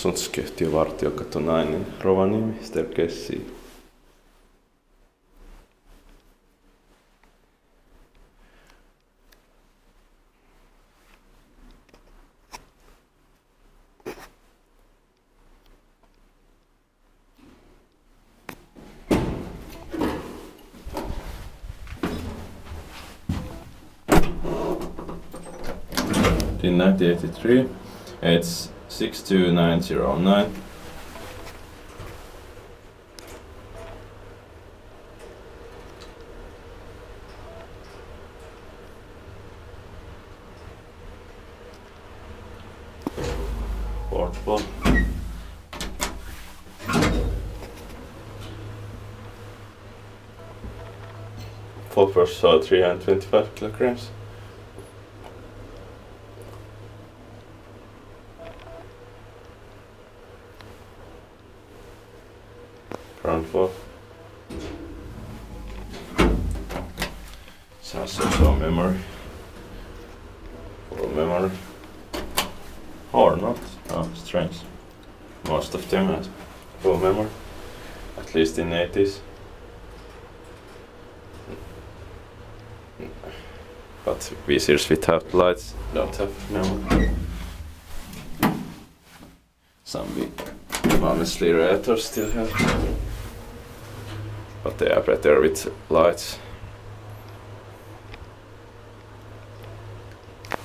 asuntoskeittiö Vartiokatu 9, Rovaniemi, staircase. In 1983, it's 62909. Fourth floor. Fourth floor, so 325 kilograms. Ground floor. Sounds so memory. Full memory. Or not. Oh, strange. Most of them has full memory. At least in 80s. But VCRs without lights don't have memory. Some big honestly reactors still have. But they are better with lights.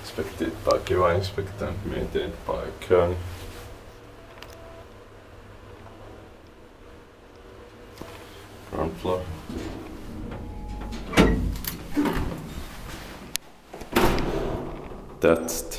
Inspected by Kiva, inspected and maintained by Kone. Ground floor. That's